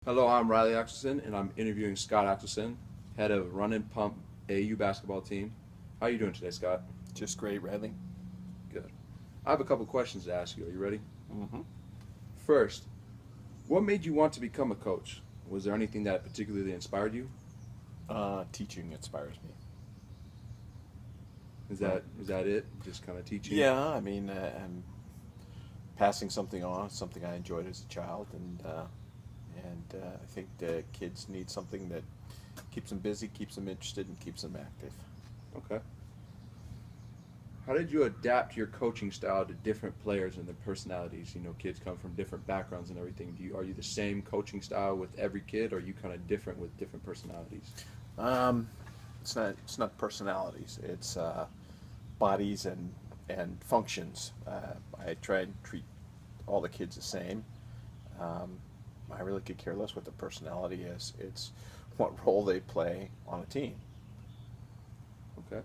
Hello, I'm Riley Axelson, and I'm interviewing Scott Axelson, head of Run and Pump AU basketball team. How are you doing today, Scott? Just great, Riley. Good. I have a couple questions to ask you. Are you ready? Mm-hmm. First, what made you want to become a coach? Was there anything that particularly inspired you? Teaching inspires me. Is Well, that is that it? Just kind of teaching? yeah, I mean, I'm passing something on, something I enjoyed as a child, and I think the kids need something that keeps them busy, keeps them interested, and keeps them active. Okay. How did you adapt your coaching style to different players and their personalities? You know, kids come from different backgrounds and everything. Are you the same coaching style with every kid, or are you kind of different with different personalities? Um, it's not personalities. It's bodies and functions. I try and treat all the kids the same. Um, I really could care less what their personality is. It's what role they play on a team. Okay.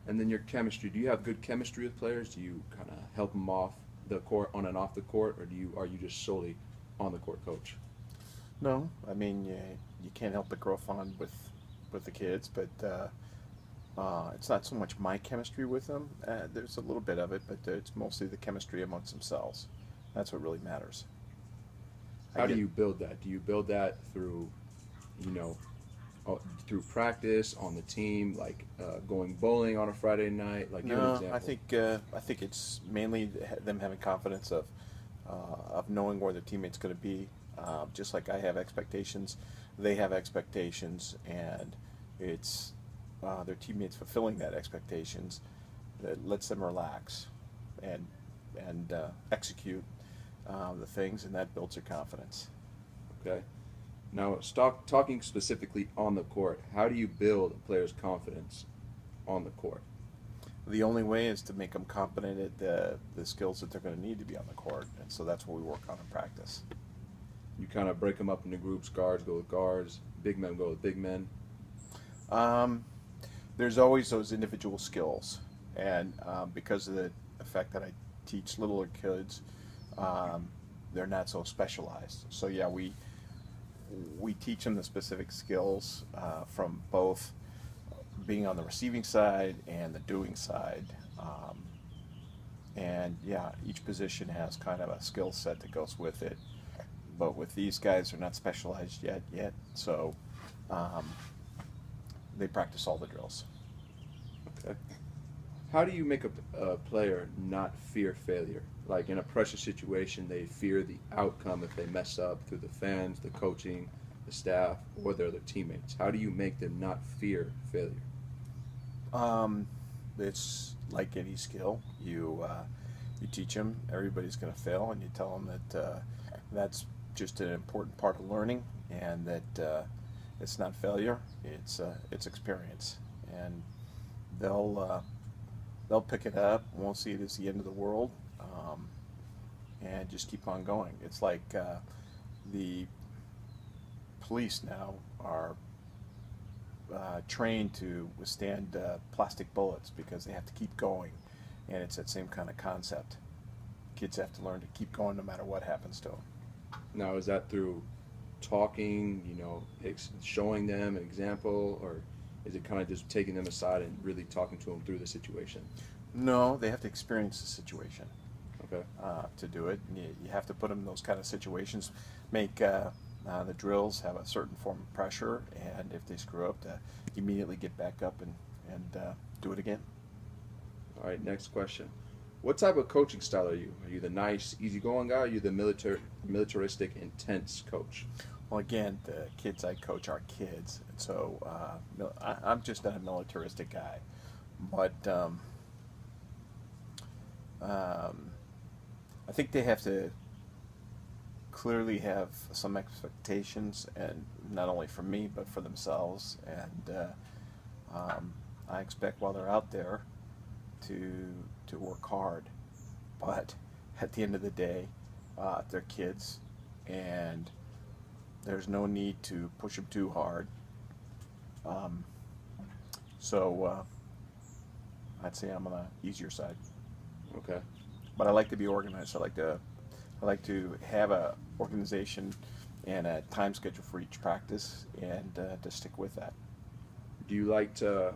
And then your chemistry. Do you have good chemistry with players? Do you kind of help them off the court, on and off the court, or are you just solely on the court coach? No, I mean you can't help but grow fond with the kids, but it's not so much my chemistry with them. There's a little bit of it, but it's mostly the chemistry amongst themselves. That's what really matters. I How do get you build that? Do you build that through, you know, through practice on the team, like going bowling on a Friday night? Like, give an no. I example. think I think it's mainly them having confidence of knowing where their teammates going to be. Just like I have expectations, they have expectations, and it's their teammates fulfilling that expectations that lets them relax and and execute the things, and that builds their confidence. Okay. Now, talking specifically on the court, how do you build a player's confidence on the court? The only way is to make them competent at the skills that they're going to need to be on the court, and so that's what we work on in practice. You kind of break them up into groups. Guards go with guards. Big men go with big men. Um, there's always those individual skills, and because of the fact that I teach littler kids, um, they're not so specialized. So yeah, we teach them the specific skills from both being on the receiving side and the doing side. And yeah, each position has kind of a skill set that goes with it. But with these guys, they're not specialized yet. So um, they practice all the drills. Okay. How do you make a player not fear failure? Like in a pressure situation, they fear the outcome if they mess up through the fans, the coaching, the staff, or their other teammates. How do you make them not fear failure? Um, it's like any skill. You teach them. Everybody's going to fail, and you tell them that that's just an important part of learning, and that it's not failure. It's experience, and they'll pick it up. Won't see it as the end of the world, and just keep on going. It's like the police now are trained to withstand plastic bullets because they have to keep going, and it's that same kind of concept. Kids have to learn to keep going no matter what happens to them. Now, is that through talking, showing them an example, or is it kind of just taking them aside and really talking to them through the situation? No, they have to experience the situation Okay. to do it. And you have to put them in those kind of situations. Make the drills have a certain form of pressure, and if they screw up, to immediately get back up and do it again. All right, next question. What type of coaching style are you? Are you the nice, easygoing guy, or are you the militaristic, intense coach? Well, again, the kids I coach are kids, and so I'm just not a militaristic guy. But um, I think they have to clearly have some expectations, and not only for me but for themselves. And I expect while they're out there to to work hard, but at the end of the day, they're kids, and there's no need to push them too hard. Um, so I'd say I'm on the easier side, Okay. but I like to be organized. I like to have a organization and a time schedule for each practice, and to stick with that. Do you like to?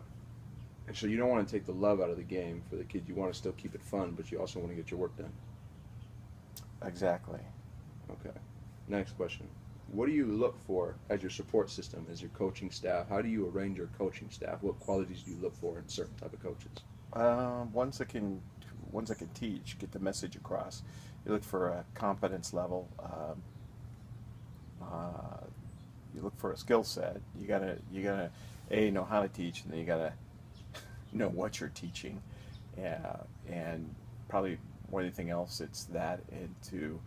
So you don't want to take the love out of the game for the kids. You want to still keep it fun, but you also want to get your work done. Exactly. Okay. Next question. What do you look for as your support system, as your coaching staff? How do you arrange your coaching staff? What qualities do you look for in certain type of coaches? Ones that can teach, get the message across. You look for a competence level. You look for a skill set. You gotta know how to teach, and then you gotta know what you're teaching. And probably more than anything else, it's to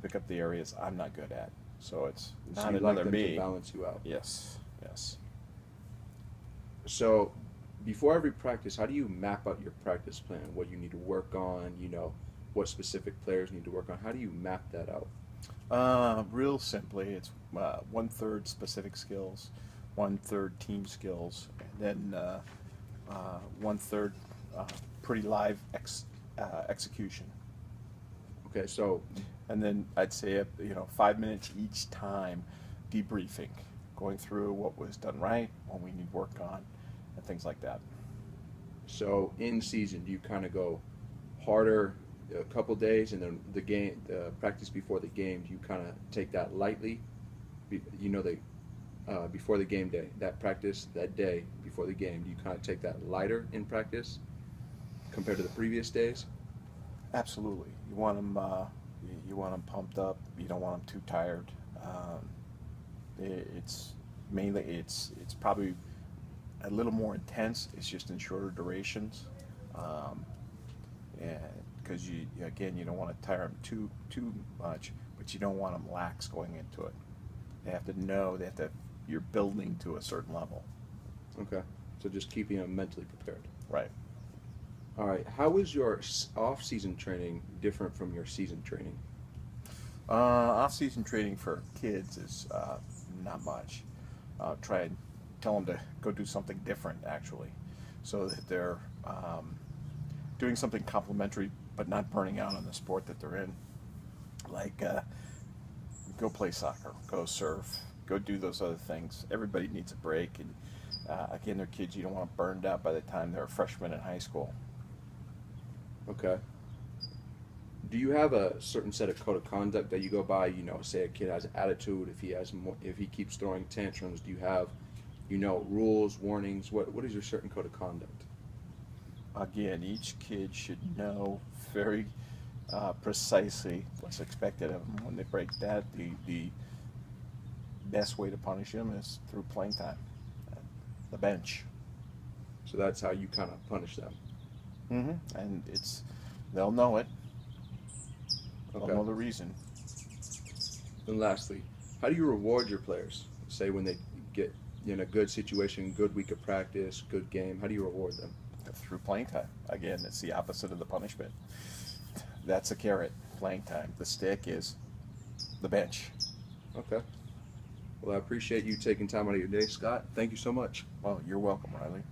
pick up the areas I'm not good at. So it's So not you like another them me. to balance you out. Yes. Yes. So before every practice, how do you map out your practice plan? What you need to work on, what specific players need to work on. How do you map that out? Real simply, it's 1/3 specific skills, 1/3 team skills, and then 1/3 pretty live execution. Okay, so And then I'd say 5 minutes each time debriefing, going through what was done right, what we need work on, and things like that. in season, do you kind of go harder a couple days, and then the practice before the game, do you kind of take that lightly? Before the game day, that practice that day before the game, do you kind of take that lighter in practice compared to the previous days? Absolutely, you want them pumped up. You don't want them too tired. It's mainly it's probably a little more intense. It's just in shorter durations, and because you don't want to tire them too much, but you don't want them lax going into it. They have to know you're building to a certain level. Okay, so just keeping them mentally prepared. Right. All right, how is your off-season training different from your season training? Off-season training for kids is not much. Try and tell them to go do something different, actually, so that they're doing something complementary, but not burning out on the sport that they're in. Like go play soccer, go surf, go do those other things. Everybody needs a break, and again, they're kids. You don't want them burned out by the time they're a freshman in high school. Okay. Do you have a certain set of code of conduct that you go by? Say a kid has attitude. If he keeps throwing tantrums, do you have, rules, warnings? What is your certain code of conduct? Again, each kid should know very precisely what's expected of them. When they break that, the best way to punish them is through playing time, the bench. So that's how you kind of punish them. And they'll know it. They'll Okay. know the reason. And lastly, how do you reward your players? Say when they get in a good situation, good week of practice, good game. How do you reward them? Through playing time. Again, it's the opposite of the punishment. That's a carrot, playing time. The stick is the bench. Okay. Well, I appreciate you taking time out of your day, Scott. Thank you so much. Well, you're welcome, Riley.